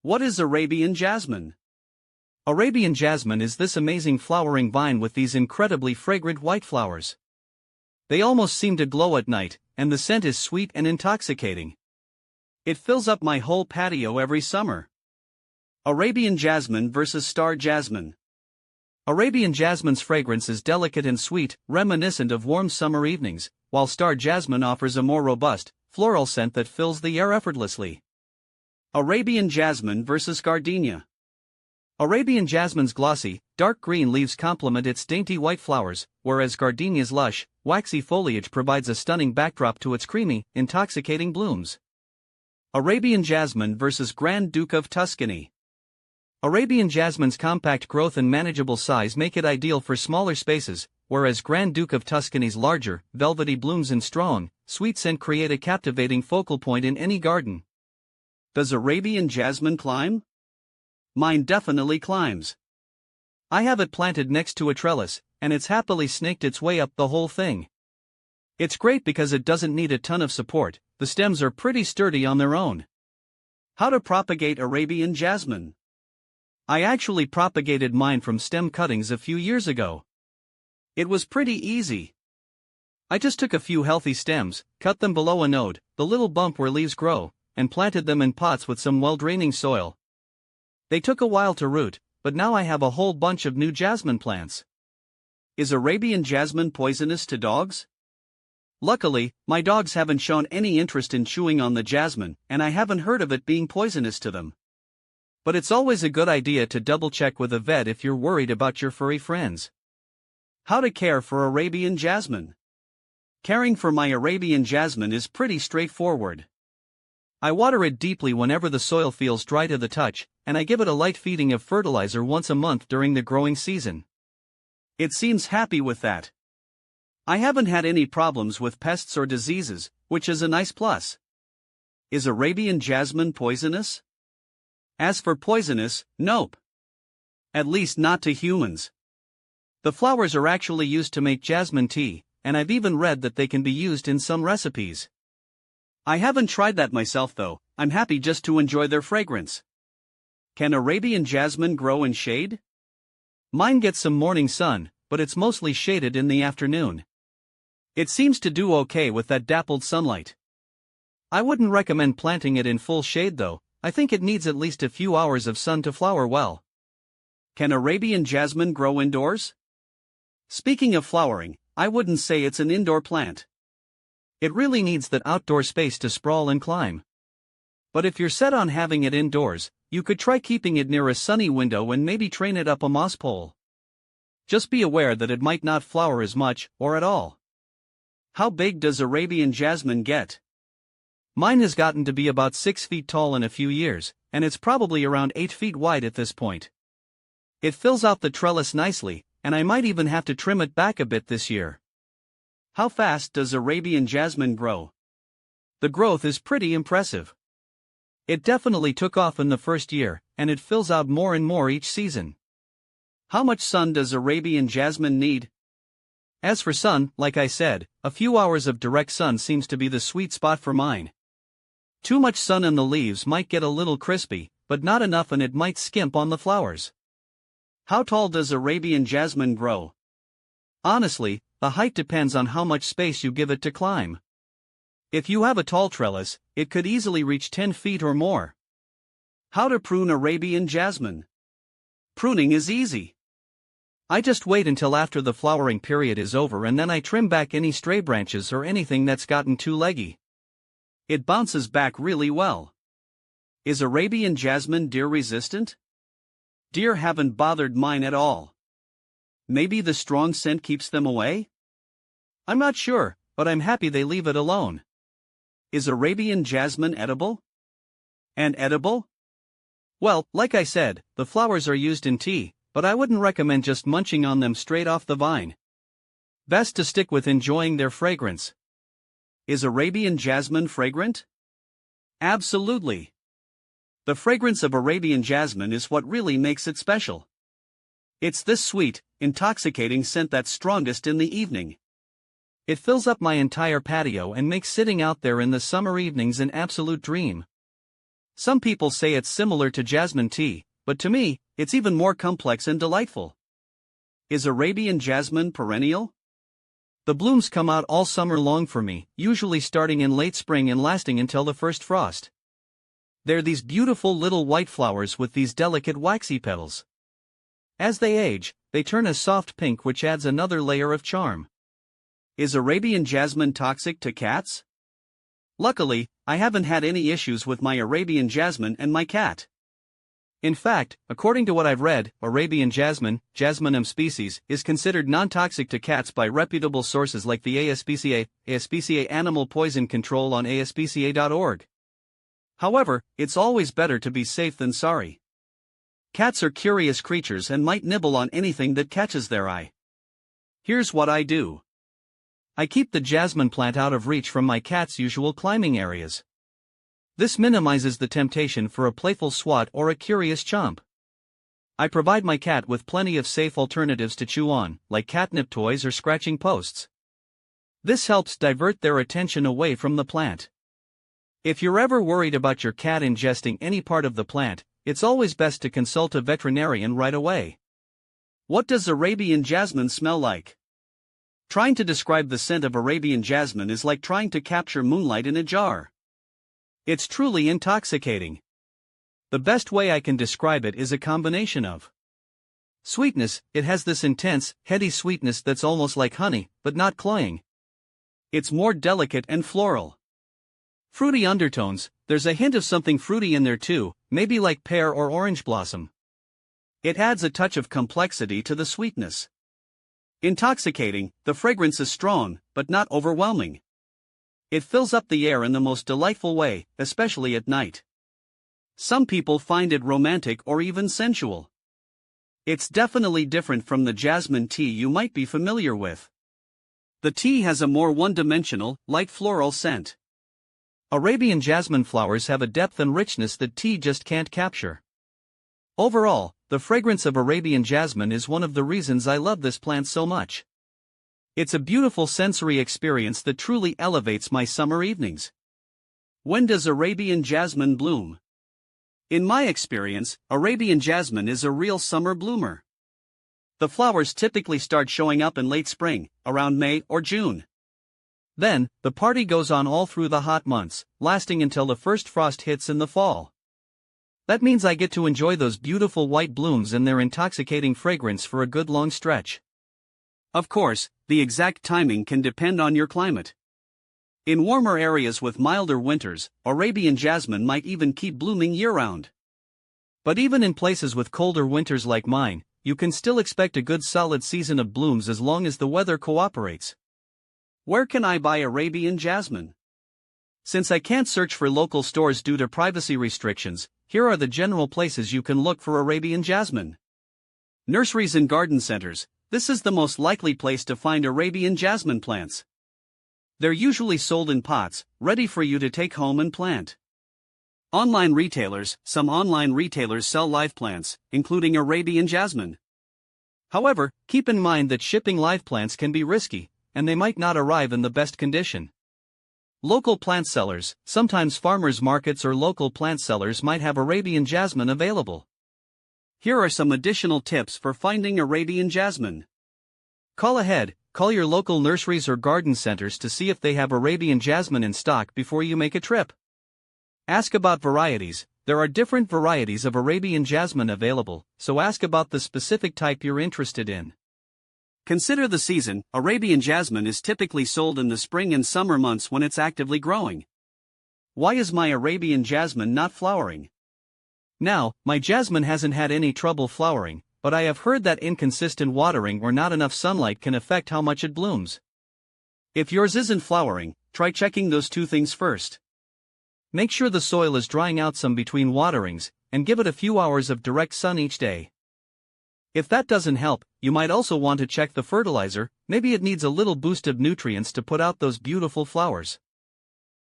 What is Arabian jasmine? Arabian jasmine is this amazing flowering vine with these incredibly fragrant white flowers. They almost seem to glow at night, and the scent is sweet and intoxicating. It fills up my whole patio every summer. Arabian jasmine versus star jasmine. Arabian jasmine's fragrance is delicate and sweet, reminiscent of warm summer evenings, while star jasmine offers a more robust, floral scent that fills the air effortlessly. Arabian jasmine versus gardenia. Arabian jasmine's glossy, dark green leaves complement its dainty white flowers, whereas gardenia's lush, waxy foliage provides a stunning backdrop to its creamy, intoxicating blooms. Arabian jasmine versus Grand Duke of Tuscany. Arabian jasmine's compact growth and manageable size make it ideal for smaller spaces, whereas Grand Duke of Tuscany's larger, velvety blooms and strong, sweet scent create a captivating focal point in any garden. Does Arabian jasmine climb? Mine definitely climbs. I have it planted next to a trellis, and it's happily snaked its way up the whole thing. It's great because it doesn't need a ton of support, the stems are pretty sturdy on their own. How to propagate Arabian jasmine? I actually propagated mine from stem cuttings a few years ago. It was pretty easy. I just took a few healthy stems, cut them below a node, the little bump where leaves grow, and planted them in pots with some well-draining soil. They took a while to root, but now I have a whole bunch of new jasmine plants. Is Arabian jasmine poisonous to dogs? Luckily, my dogs haven't shown any interest in chewing on the jasmine, and I haven't heard of it being poisonous to them. But it's always a good idea to double-check with a vet if you're worried about your furry friends. How to care for Arabian jasmine? Caring for my Arabian jasmine is pretty straightforward. I water it deeply whenever the soil feels dry to the touch, and I give it a light feeding of fertilizer once a month during the growing season. It seems happy with that. I haven't had any problems with pests or diseases, which is a nice plus. Is Arabian jasmine poisonous? As for poisonous, nope. At least not to humans. The flowers are actually used to make jasmine tea, and I've even read that they can be used in some recipes. I haven't tried that myself though, I'm happy just to enjoy their fragrance. Can Arabian jasmine grow in shade? Mine gets some morning sun, but it's mostly shaded in the afternoon. It seems to do okay with that dappled sunlight. I wouldn't recommend planting it in full shade though, I think it needs at least a few hours of sun to flower well. Can Arabian jasmine grow indoors? Speaking of flowering, I wouldn't say it's an indoor plant. It really needs that outdoor space to sprawl and climb. But if you're set on having it indoors, you could try keeping it near a sunny window and maybe train it up a moss pole. Just be aware that it might not flower as much, or at all. How big does Arabian jasmine get? Mine has gotten to be about 6 feet tall in a few years, and it's probably around 8 feet wide at this point. It fills out the trellis nicely, and I might even have to trim it back a bit this year. How fast does Arabian jasmine grow? The growth is pretty impressive. It definitely took off in the first year, and it fills out more and more each season. How much sun does Arabian jasmine need? As for sun, like I said, a few hours of direct sun seems to be the sweet spot for mine. Too much sun and the leaves might get a little crispy, but not enough and it might skimp on the flowers. How tall does Arabian jasmine grow? Honestly, the height depends on how much space you give it to climb. If you have a tall trellis, it could easily reach 10 feet or more. How to prune Arabian jasmine? Pruning is easy. I just wait until after the flowering period is over and then I trim back any stray branches or anything that's gotten too leggy. It bounces back really well. Is Arabian jasmine deer resistant? Deer haven't bothered mine at all. Maybe the strong scent keeps them away? I'm not sure, but I'm happy they leave it alone. Is Arabian jasmine edible? And edible? Well, like I said, the flowers are used in tea, but I wouldn't recommend just munching on them straight off the vine. Best to stick with enjoying their fragrance. Is Arabian jasmine fragrant? Absolutely. The fragrance of Arabian jasmine is what really makes it special. It's this sweet, intoxicating scent that's strongest in the evening. It fills up my entire patio and makes sitting out there in the summer evenings an absolute dream. Some people say it's similar to jasmine tea, but to me, it's even more complex and delightful. Is Arabian jasmine perennial? The blooms come out all summer long for me, usually starting in late spring and lasting until the first frost. They're these beautiful little white flowers with these delicate waxy petals. As they age, they turn a soft pink, which adds another layer of charm. Is Arabian jasmine toxic to cats? Luckily, I haven't had any issues with my Arabian jasmine and my cat. In fact, according to what I've read, Arabian jasmine, Jasminum species, is considered non-toxic to cats by reputable sources like the ASPCA Animal Poison Control on aspca.org. However, it's always better to be safe than sorry. Cats are curious creatures and might nibble on anything that catches their eye. Here's what I do. I keep the jasmine plant out of reach from my cat's usual climbing areas. This minimizes the temptation for a playful swat or a curious chomp. I provide my cat with plenty of safe alternatives to chew on, like catnip toys or scratching posts. This helps divert their attention away from the plant. If you're ever worried about your cat ingesting any part of the plant, it's always best to consult a veterinarian right away. What does Arabian jasmine smell like? Trying to describe the scent of Arabian jasmine is like trying to capture moonlight in a jar. It's truly intoxicating. The best way I can describe it is a combination of sweetness. It has this intense, heady sweetness that's almost like honey, but not cloying. It's more delicate and floral. Fruity undertones. There's a hint of something fruity in there too, maybe like pear or orange blossom. It adds a touch of complexity to the sweetness. Intoxicating. The fragrance is strong, but not overwhelming. It fills up the air in the most delightful way, especially at night. Some people find it romantic or even sensual. It's definitely different from the jasmine tea you might be familiar with. The tea has a more one-dimensional, light floral scent. Arabian jasmine flowers have a depth and richness that tea just can't capture. Overall, the fragrance of Arabian jasmine is one of the reasons I love this plant so much. It's a beautiful sensory experience that truly elevates my summer evenings. When does Arabian jasmine bloom? In my experience, Arabian jasmine is a real summer bloomer. The flowers typically start showing up in late spring, around May or June. Then, the party goes on all through the hot months, lasting until the first frost hits in the fall. That means I get to enjoy those beautiful white blooms and their intoxicating fragrance for a good long stretch. Of course, the exact timing can depend on your climate. In warmer areas with milder winters, Arabian jasmine might even keep blooming year-round. But even in places with colder winters like mine, you can still expect a good solid season of blooms as long as the weather cooperates. Where can I buy Arabian jasmine? Since I can't search for local stores due to privacy restrictions, here are the general places you can look for Arabian jasmine. Nurseries and garden centers. This is the most likely place to find Arabian jasmine plants. They're usually sold in pots, ready for you to take home and plant. Online retailers. Some online retailers sell live plants, including Arabian jasmine. However, keep in mind that shipping live plants can be risky, and they might not arrive in the best condition. Local plant sellers. Sometimes farmers markets or local plant sellers might have Arabian jasmine available. Here are some additional tips for finding Arabian jasmine. Call ahead. Call your local nurseries or garden centers to see if they have Arabian jasmine in stock before you make a trip. Ask about varieties. There are different varieties of Arabian jasmine available, so ask about the specific type you're interested in. Consider the season. Arabian jasmine is typically sold in the spring and summer months when it's actively growing. Why is my Arabian jasmine not flowering? Now, my jasmine hasn't had any trouble flowering, but I have heard that inconsistent watering or not enough sunlight can affect how much it blooms. If yours isn't flowering, try checking those two things first. Make sure the soil is drying out some between waterings, and give it a few hours of direct sun each day. If that doesn't help, you might also want to check the fertilizer. Maybe it needs a little boost of nutrients to put out those beautiful flowers.